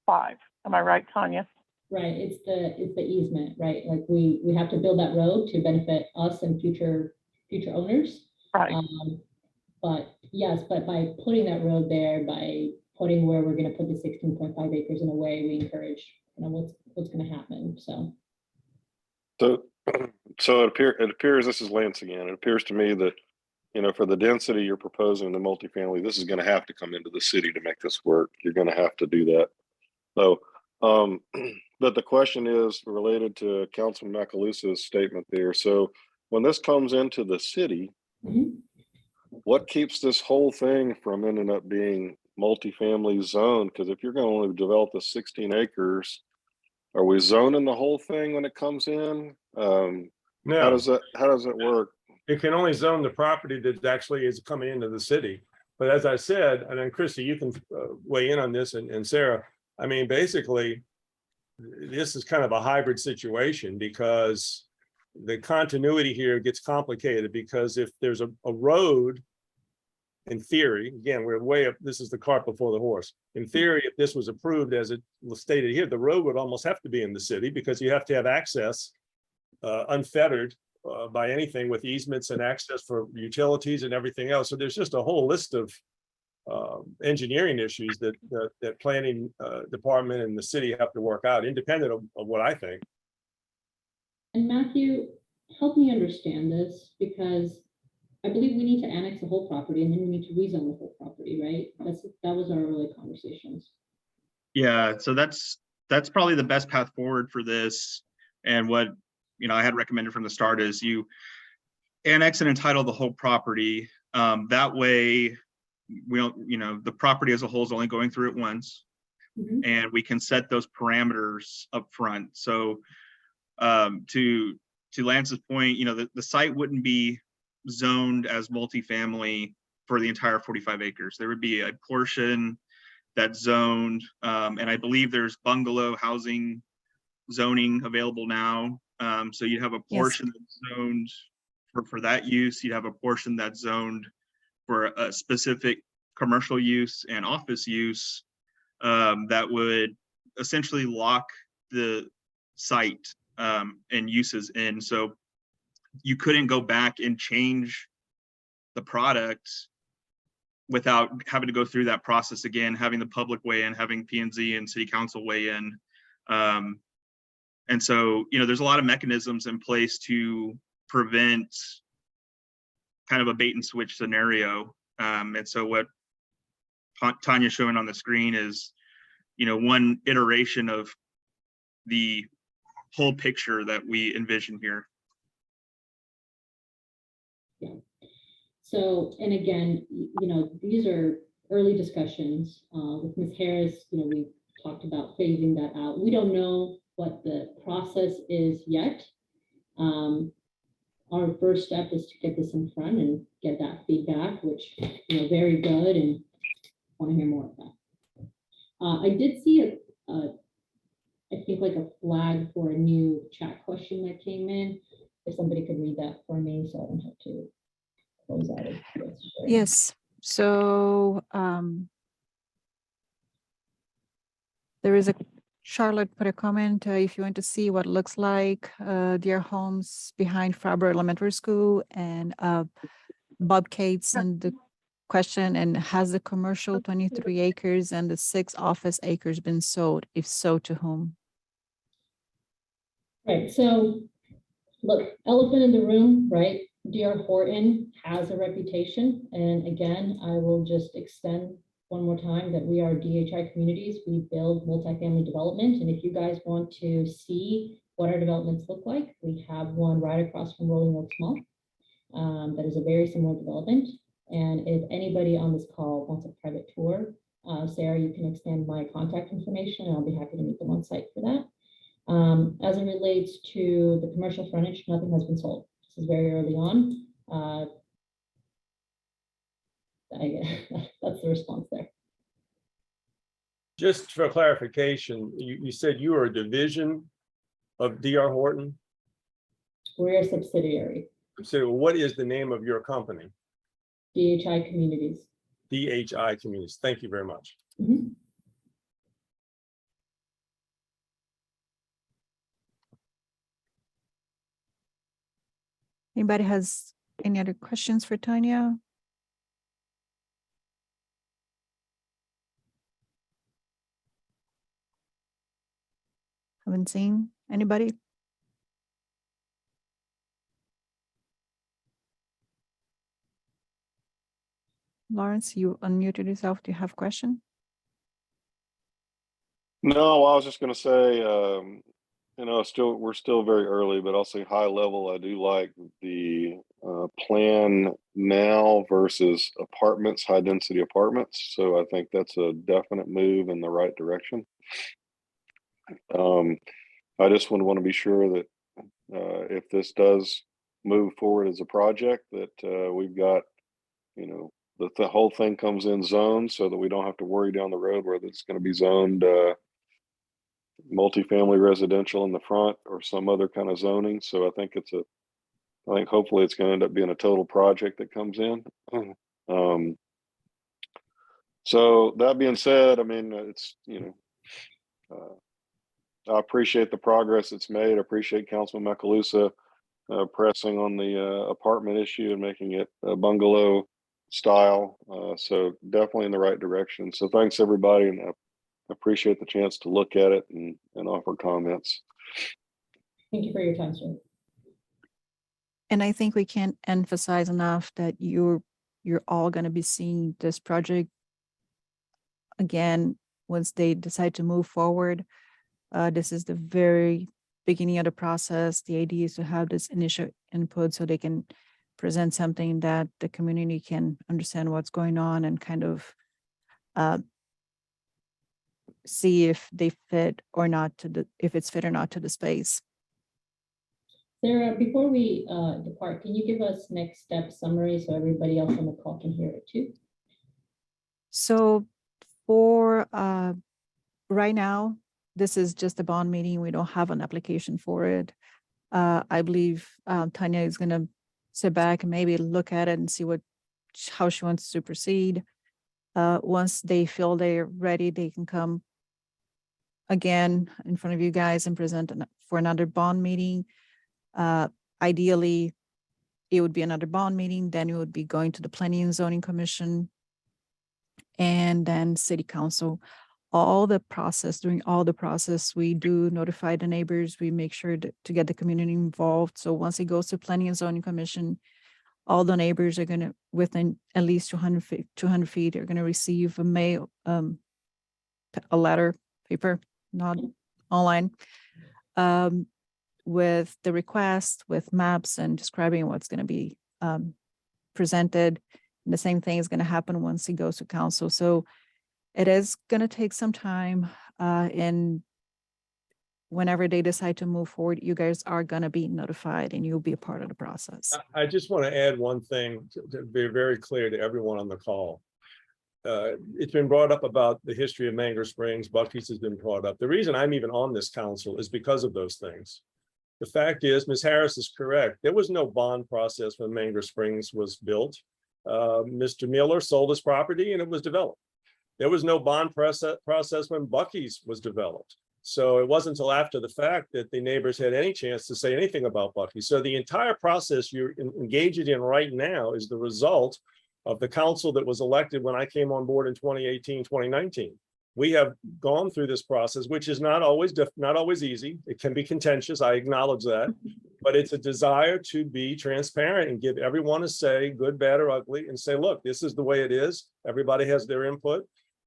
Am I right, Tanya? Right. It's the easement, right? Like we have to build that road to benefit us and future owners. Right. But yes, but by putting that road there, by putting where we're going to put the 16.5 acres in a way, we encourage what's going to happen. So it appears, this is Lance again. It appears to me that, for the density you're proposing, the multifamily, this is going to have to come into the city to make this work. You're going to have to do that. So, but the question is related to Councilman Macaluso's statement there. So when this comes into the city, what keeps this whole thing from ending up being multifamily zone? Because if you're going to only develop the 16 acres, are we zoning the whole thing when it comes in? No. How does it work? It can only zone the property that actually is coming into the city. But as I said, and then Christy, you can weigh in on this, and Sarah, I mean, basically, this is kind of a hybrid situation because the continuity here gets complicated because if there's a road, in theory, again, we're way up, this is the cart before the horse. In theory, if this was approved as it was stated here, the road would almost have to be in the city because you have to have access unfettered by anything with easements and access for utilities and everything else. So there's just a whole list of engineering issues that planning department and the city have to work out independent of what I think. And Matthew, help me understand this because I believe we need to annex the whole property and then we need to rezone the whole property, right? That was our early conversations. Yeah, so that's probably the best path forward for this. And what, I had recommended from the start is you annex and entitle the whole property. That way, we don't, the property as a whole is only going through it once, and we can set those parameters up front. So to Lance's point, the site wouldn't be zoned as multifamily for the entire 45 acres. There would be a portion that's zoned, and I believe there's bungalow housing zoning available now. So you'd have a portion that's zoned for that use. You'd have a portion that's zoned for a specific commercial use and office use that would essentially lock the site and uses in. So you couldn't go back and change the product without having to go through that process again, having the public weigh in, having P&Z and city council weigh in. And so, there's a lot of mechanisms in place to prevent kind of a bait and switch scenario. And so what Tanya's showing on the screen is, one iteration of the whole picture that we envision here. Yeah. So, and again, these are early discussions with Ms. Harris. We talked about phasing that out. We don't know what the process is yet. Our first step is to get this in front and get that feedback, which, very good, and want to hear more of that. I did see I think like a flag for a new chat question that came in. If somebody could read that for me so I don't have to close out of this. Yes. So there is a Charlotte put a comment, if you want to see what looks like their homes behind Faber Elementary School, and Bob Cates and the question, and has the commercial 23 acres and the 6 office acres been sold? If so, to whom? Right, so look, elephant in the room, right? D.R. Horton has a reputation. And again, I will just extend one more time that we are DHI Communities. We build multifamily development. And if you guys want to see what our developments look like, we have one right across from Rolling Oaks Mall. That is a very similar development. And if anybody on this call wants a private tour, Sarah, you can extend my contact information and I'll be happy to meet them on site for that. As it relates to the commercial frontage, nothing has been sold. This is very early on. That's the response there. Just for clarification, you said you are a division of D.R. Horton? We're a subsidiary. So what is the name of your company? DHI Communities. DHI Communities. Thank you very much. Anybody has any other questions for Tanya? Haven't seen anybody? Lawrence, you unmuted yourself. Do you have a question? No, I was just going to say, we're still very early, but I'll say high level. I do like the plan now versus apartments, high density apartments. So I think that's a definite move in the right direction. I just want to be sure that if this does move forward as a project, that we've got, that the whole thing comes in zoned so that we don't have to worry down the road whether it's going to be zoned multifamily residential in the front or some other kind of zoning. So I think hopefully it's going to end up being a total project that comes in. So that being said, I mean, it's, I appreciate the progress that's made. I appreciate Councilman Macalusa pressing on the apartment issue and making it a bungalow style. So definitely in the right direction. So thanks everybody, and I appreciate the chance to look at it and offer comments. Thank you for your time, sir. And I think we can't emphasize enough that you're all going to be seeing this project again once they decide to move forward. This is the very beginning of the process. The idea is to have this initial input so they can present something that the community can understand what's going on and kind of see if they fit or not if it's fit or not to the space. Sarah, before we depart, can you give us next step summary so everybody else on the call can hear it too? So for right now, this is just a bond meeting. We don't have an application for it. I believe Tanya is going to sit back and maybe look at it and see how she wants to proceed. Once they feel they're ready, they can come again in front of you guys and present for another bond meeting. Ideally, it would be another bond meeting. Then it would be going to the Planning and Zoning Commission and then City Council. During all the process, we do notify the neighbors. We make sure to get the community involved. So once it goes to Planning and Zoning Commission, all the neighbors are going to, within at least 200 feet, are going to receive a mail, a letter, paper, not online, with the request, with maps and describing what's going to be presented. And the same thing is going to happen once it goes to council. So it is going to take some time, and whenever they decide to move forward, you guys are going to be notified and you'll be a part of the process. I just want to add one thing to be very clear to everyone on the call. It's been brought up about the history of Mango Springs. Buc-ee's has been brought up. The reason I'm even on this council is because of those things. The fact is, Ms. Harris is correct. There was no bond process when Mango Springs was built. Mr. Miller sold his property and it was developed. There was no bond process when Buc-ee's was developed. So it wasn't until after the fact that the neighbors had any chance to say anything about Buc-ee's. So the entire process you're engaging in right now is the result of the council that was elected when I came on board in 2018, 2019. We have gone through this process, which is not always easy. It can be contentious. I acknowledge that, but it's a desire to be transparent and give everyone a say, good, bad, or ugly, and say, look, this is the way it is. Everybody has their input.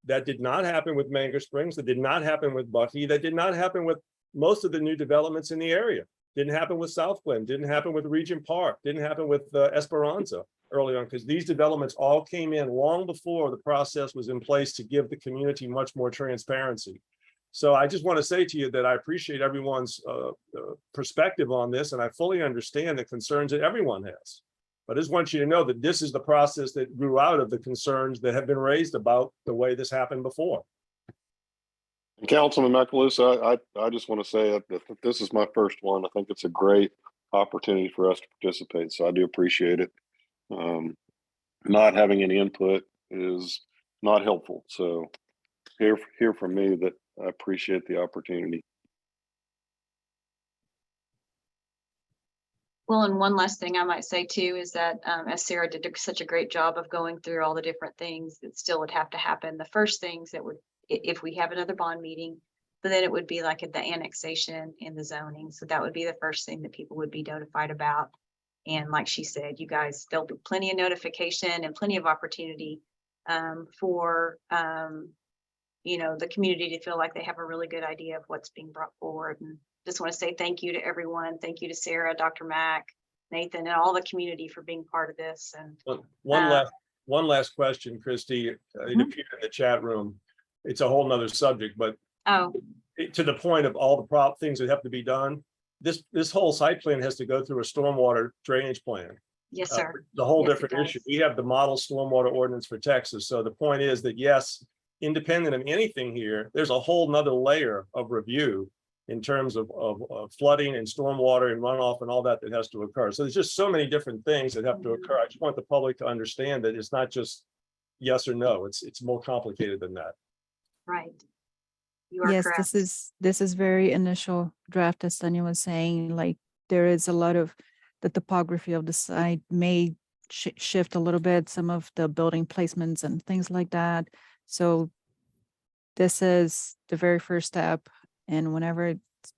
That did not happen with Mango Springs. That did not happen with Buc-ee. That did not happen with most of the new developments in the area. Didn't happen with South Glen. Didn't happen with Regent Park. Didn't happen with Esperanza early on, because these developments all came in long before the process was in place to give the community much more transparency. So I just want to say to you that I appreciate everyone's perspective on this, and I fully understand the concerns that everyone has. But I just want you to know that this is the process that grew out of the concerns that have been raised about the way this happened before. Councilman Macalusa, I just want to say that this is my first one. I think it's a great opportunity for us to participate. So I do appreciate it. Not having any input is not helpful. So hear from me that I appreciate the opportunity. Well, and one last thing I might say too is that as Sarah did such a great job of going through all the different things that still would have to happen. The first things that would, if we have another bond meeting, but then it would be like at the annexation and the zoning. So that would be the first thing that people would be notified about. And like she said, you guys, there'll be plenty of notification and plenty of opportunity for the community to feel like they have a really good idea of what's being brought forward. And just want to say thank you to everyone. Thank you to Sarah, Dr. Mack, Nathan, and all the community for being part of this. And one last question, Christy. It appeared in the chat room. It's a whole nother subject, but to the point of all the things that have to be done, this whole site plan has to go through a stormwater drainage plan. Yes, sir. The whole different issue. We have the model stormwater ordinance for Texas. So the point is that yes, independent of anything here, there's a whole nother layer of review in terms of flooding and stormwater and runoff and all that has to occur. So there's just so many different things that have to occur. I just want the public to understand that it's not just yes or no. It's more complicated than that. Right. You are Yes, correct. this is very initial draft, as Tanya was saying. Like, there is a lot of the topography of the site may shift a little bit, some of the building placements and things like that. So this is the very first step, and whenever it's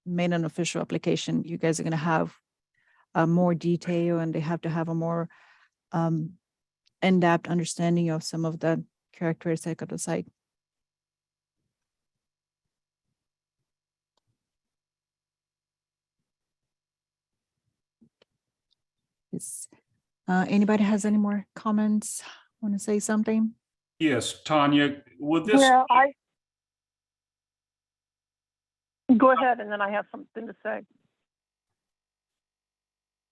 made an official application, you guys are going to have more detail, and they have to have a more in-depth understanding of some of the characteristics of the site. Is anybody has any more comments? Want to say something? Yes, Tanya, will this, Yeah, go ahead, and then I have something to say.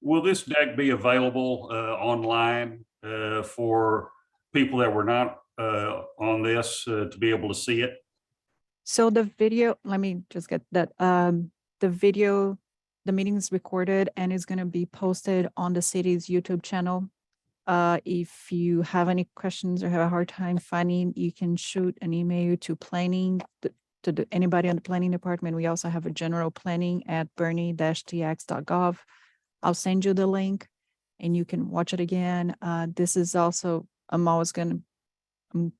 will this deck be available online for people that were not on this to be able to see it? So the video, let me just get that. The video, the meeting is recorded and is going to be posted on the city's YouTube channel. If you have any questions or have a hard time finding, you can shoot an email to planning, to anybody on the planning department. We also have a general planning at bernie-tx.gov. I'll send you the link and you can watch it again. This is also, I'm always going to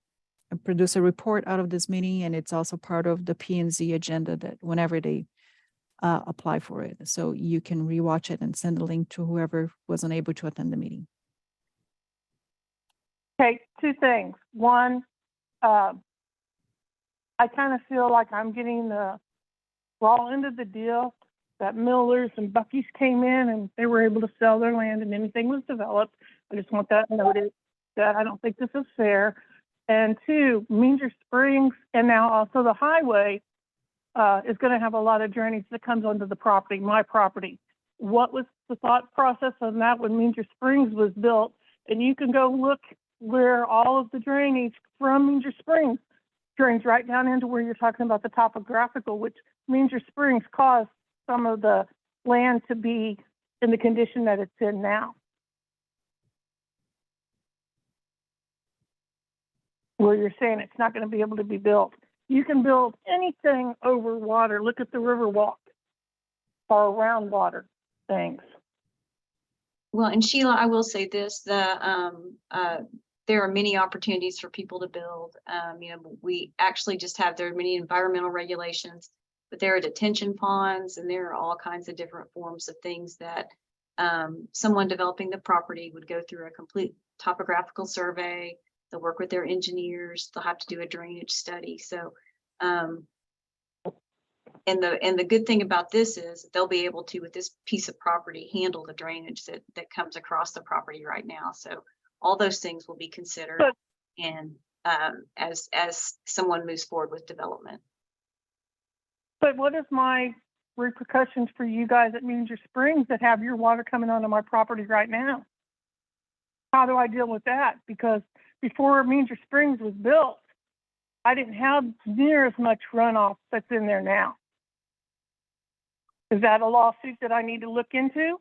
produce a report out of this meeting, and it's also part of the P&Z agenda that whenever they apply for it. So you can rewatch it and send the link to whoever was unable to attend the meeting. Okay, two things. One, I kind of feel like I'm getting the raw end of the deal, that Millers and Bucky's came in and they were able to sell their land and anything was developed. I just want that noted, that I don't think this is fair. And two, Meanger Springs and now also the highway is going to have a lot of drainage that comes onto the property, my property. What was the thought process on that when Meanger Springs was built? And you can go look where all of the drainage from Meanger Springs drains right down into where you're talking about the topographical, which Meanger Springs caused some of the land to be in the condition that it's in now. Where you're saying it's not going to be able to be built. You can build anything over water. Look at the Riverwalk or around water things. Well, and Sheila, I will say this, there are many opportunities for people to build. We actually just have, there are many environmental regulations, but there are detention ponds and there are all kinds of different forms of things that someone developing the property would go through a complete topographical survey. They'll work with their engineers. They'll have to do a drainage study. So, and the good thing about this is they'll be able to, with this piece of property, handle the drainage that comes across the property right now. So all those things will be considered and as someone moves forward with development. But what is my repercussions for you guys at Meanger Springs that have your water coming onto my property right now? How do I deal with that? Because before Meanger Springs was built, I didn't have near as much runoff that's in there now. Is that a lawsuit that I need to look into?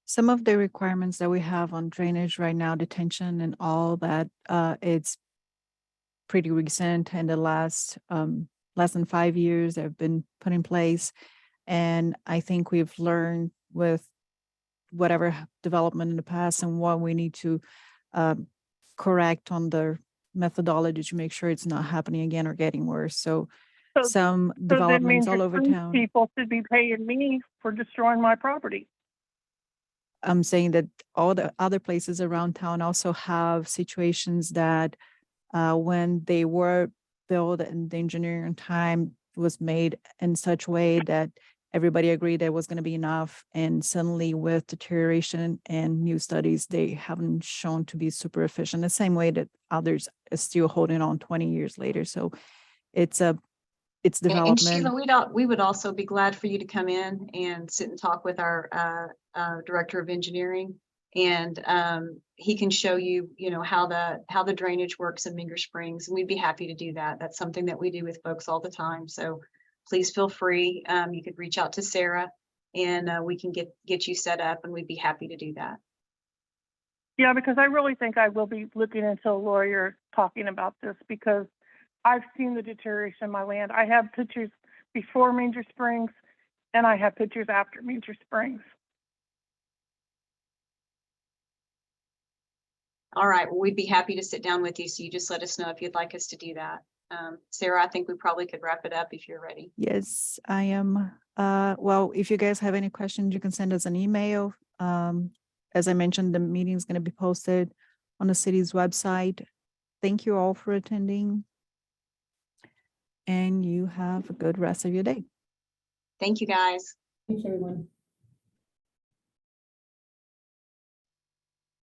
Some of the requirements that we have on drainage right now, detention and all that, it's pretty recent. In the last less than 5 years, they've been put in place. And I think we've learned with whatever development in the past and what we need to correct on the methodology to make sure it's not happening again or getting worse. So some developments all over town. People should be paying me for destroying my property. I'm saying that all the other places around town also have situations that when they were built and the engineering time was made in such a way that everybody agreed there was going to be enough, and suddenly with deterioration and new studies, they haven't shown to be super efficient, the same way that others are still holding on 20 years later. So it's development. And Sheila, we would also be glad for you to come in and sit and talk with our Director of Engineering. And he can show you, you know, how the drainage works in Minger Springs. And we'd be happy to do that. That's something that we do with folks all the time. So please feel free. You could reach out to Sarah and we can get you set up, and we'd be happy to do that. Yeah, because I really think I will be looking into a lawyer talking about this, because I've seen the deterioration of my land. I have pictures before Minger Springs and I have pictures after Minger Springs. All right, well, we'd be happy to sit down with you. So you just let us know if you'd like us to do that. Sarah, I think we probably could wrap it up if you're ready. Yes, I am. Well, if you guys have any questions, you can send us an email. As I mentioned, the meeting is going to be posted on the city's website. Thank you all for attending. And you have a good rest of your day. Thank you, guys. Thanks, everyone.